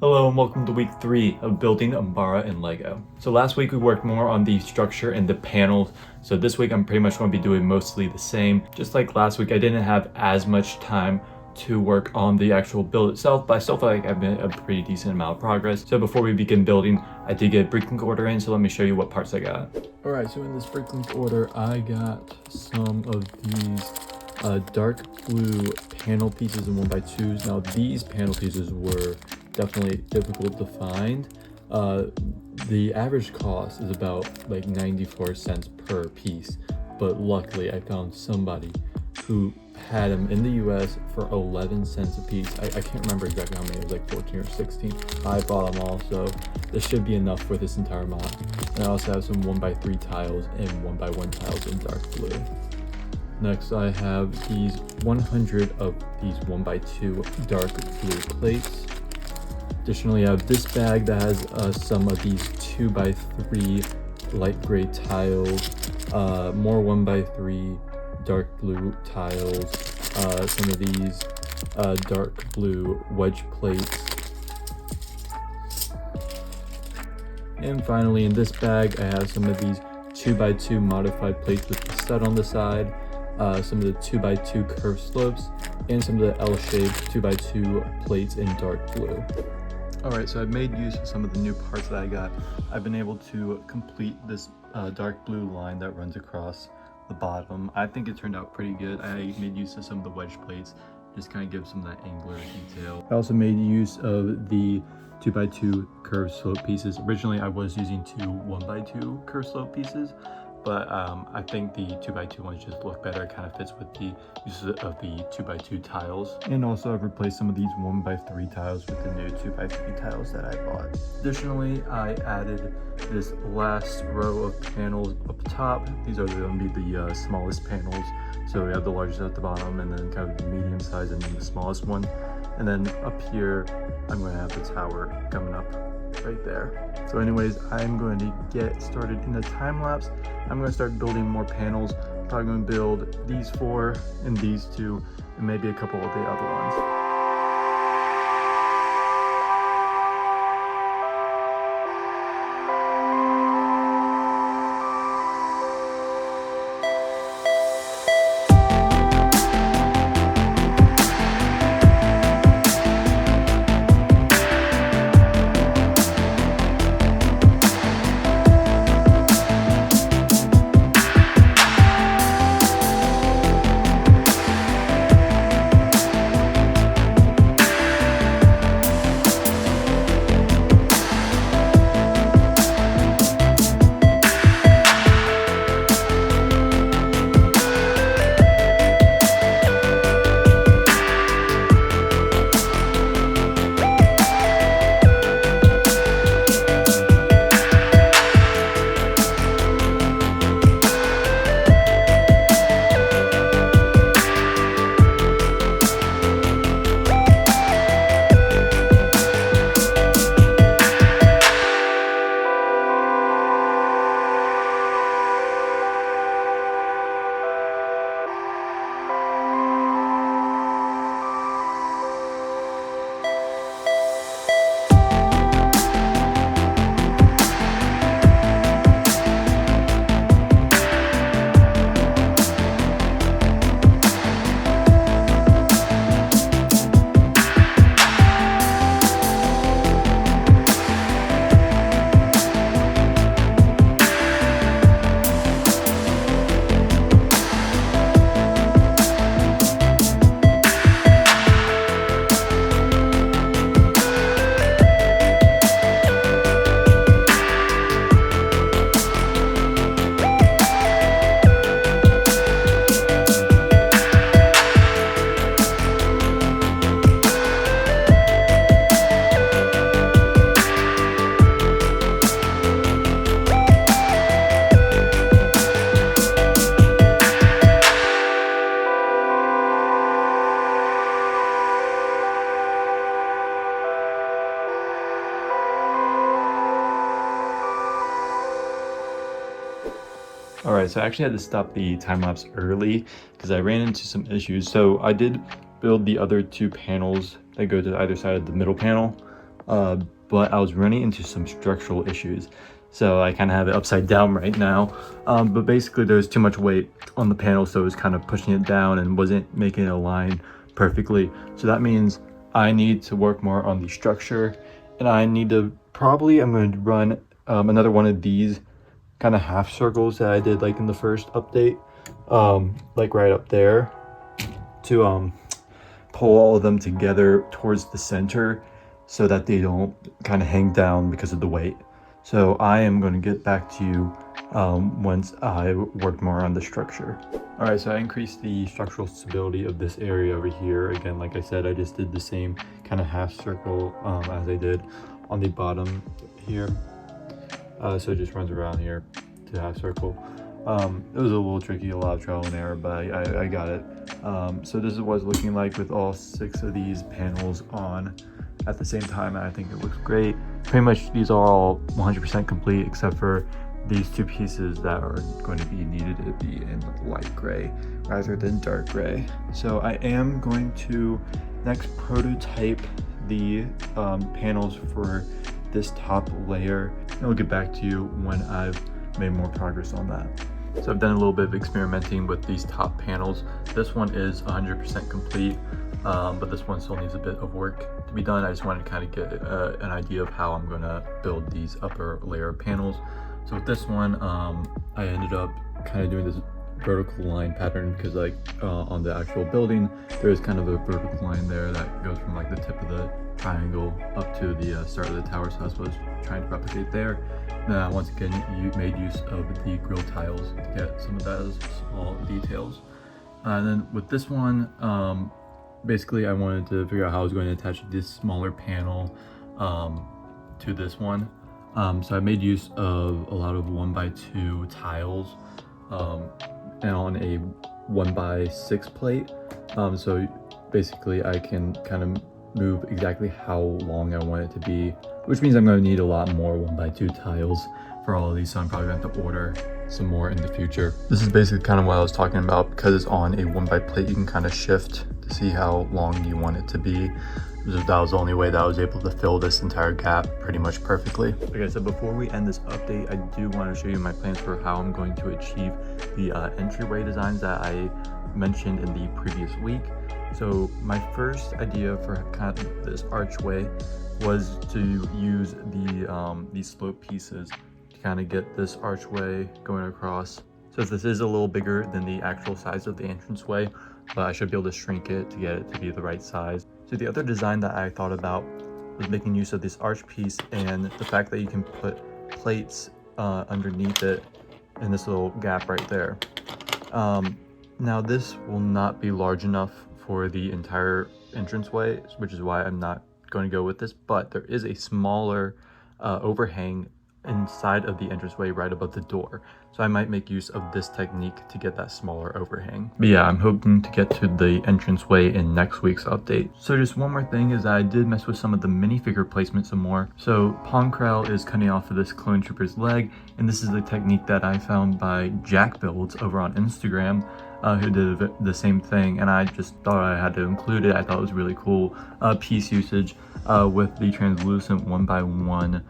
Hello and welcome to week 3 of building UMBARA in LEGO. So last week we worked more on the structure and the panels, so this week I'm pretty much going to be doing mostly the same. Just like last week, I didn't have as much time to work on the actual build itself, but I still feel like I've made a pretty decent amount of progress. So before we begin building, I did get a brick order in, so let me show you what parts I got. Alright, so in this brick order, I got some of these dark blue panel pieces in 1x2s. Now these panel pieces were definitely difficult to find. The average cost is about like 94 cents per piece, but luckily I found somebody who had them in the US for 11 cents a piece. I can't remember exactly how many, it was like 14 or 16. I bought them all, so this should be enough for this entire mod. And I also have some 1x3 tiles and 1x1 tiles in dark blue. Next, I have these 100 of these 1x2 dark blue plates. Additionally, I have this bag that has some of these 2x3 light gray tiles, more 1x3 dark blue tiles, some of these dark blue wedge plates. And finally, in this bag, I have some of these 2x2 modified plates with the stud on the side, some of the 2x2 curved slopes, and some of the L-shaped 2x2 plates in dark blue. Alright, so I've made use of some of the new parts that I got. I've been able to complete this dark blue line that runs across the bottom. I think it turned out pretty good. I made use of some of the wedge plates, just kind of give some of that angular detail. I also made use of the 2x2 curved slope pieces. Originally I was using two 1x2 curved slope pieces, but I think the 2x2 ones just look better. It kind of fits with the uses of the 2x2 tiles. And also I've replaced some of these 1x3 tiles with the new 2x3 tiles that I bought. Additionally, I added this last row of panels up top. These are going to be the smallest panels. So we have the largest at the bottom, and then kind of the medium size, and then the smallest one. And then up here, I'm going to have the tower coming up right there. So anyways, I'm going to get started in the time lapse. I'm going to start building more panels. I'm probably going to build these 4 and these 2 and maybe a couple of the other ones. Alright, so I actually had to stop the time-lapse early because I ran into some issues. So I did build the other 2 panels that go to either side of the middle panel. but I was running into some structural issues. So I kind of have it upside down right now. But basically there's too much weight on the panel, so it was kind of pushing it down and wasn't making it align perfectly. So that means I need to work more on the structure, and I need to probably, I'm going to run another one of these kind of half circles that I did like in the first update, like right up there, to pull all of them together towards the center so that they don't kind of hang down because of the weight. So I am going to get back to you once I work more on the structure. All right, so I increased the structural stability of this area over here. Again, like I said, I just did the same kind of half circle as I did on the bottom here. So it just runs around here to half circle. It was a little tricky, a lot of trial and error, but I got it. So this is what it's looking like with all 6 of these panels on at the same time. I think it looks great. Pretty much these are all 100% complete except for these 2 pieces that are going to be needed to be in light gray rather than dark gray. So I am going to next prototype the panels for this top layer, and I'll get back to you when I've made more progress on that. So I've done a little bit of experimenting with these top panels. This one is 100% complete, but this one still needs a bit of work to be done. I just wanted to kind of get an idea of how I'm going to build these upper layer panels. So with this one, I ended up kind of doing this vertical line pattern because like on the actual building, there is kind of a vertical line there that goes from like the tip of the triangle up to the start of the tower. So that's what I was trying to replicate there. Now, once again, you made use of the grill tiles to get some of those small details. And then with this one, basically I wanted to figure out how I was going to attach this smaller panel to this one. So I made use of a lot of 1x2 tiles and on a 1x6 plate. So basically I can kind of move exactly how long I want it to be, which means I'm going to need a lot more 1x2 tiles for all of these, so I'm probably going to have to order some more in the future. This is basically kind of what I was talking about. Because it's on a 1x plate, you can kind of shift to see how long you want it to be. That was the only way that I was able to fill this entire gap pretty much perfectly. Like I said, before we end this update, I do want to show you my plans for how I'm going to achieve the entryway designs that I mentioned in the previous week. So my first idea for kind of this archway was to use these slope pieces to kind of get this archway going across. So this is a little bigger than the actual size of the entranceway, but I should be able to shrink it to get it to be the right size. So the other design that I thought about was making use of this arch piece and the fact that you can put plates underneath it in this little gap right there. Now this will not be large enough for the entire entranceway, which is why I'm not going to go with this, but there is a smaller overhang inside of the entranceway right above the door. So I might make use of this technique to get that smaller overhang. But yeah, I'm hoping to get to the entranceway in next week's update. So just one more thing is I did mess with some of the minifigure placement some more. So Ponkrell is cutting off of this clone trooper's leg, and this is the technique that I found by Jack Builds over on Instagram, who did the same thing, and I just thought I had to include it. I thought it was really cool piece usage with the translucent 1x1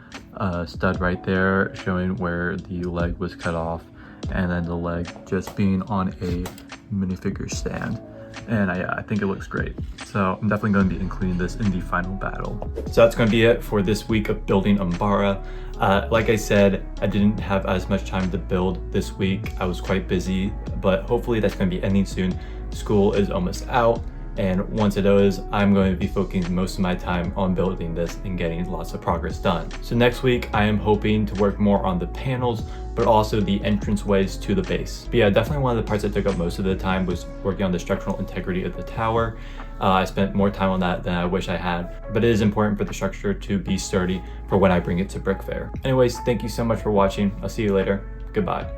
stud right there showing where the leg was cut off, and then the leg just being on a minifigure stand. And I think it looks great. So I'm definitely going to be including this in the final battle. So that's going to be it for this week of building UMBARA. Like I said, I didn't have as much time to build this week. I was quite busy, but hopefully that's going to be ending soon. School is almost out, and once it is, I'm going to be focusing most of my time on building this and getting lots of progress done. So next week, I am hoping to work more on the panels, but also the entranceways to the base. But yeah, definitely one of the parts that took up most of the time was working on the structural integrity of the tower. I spent more time on that than I wish I had, but it is important for the structure to be sturdy for when I bring it to Brick Fair. Anyways, thank you so much for watching. I'll see you later. Goodbye.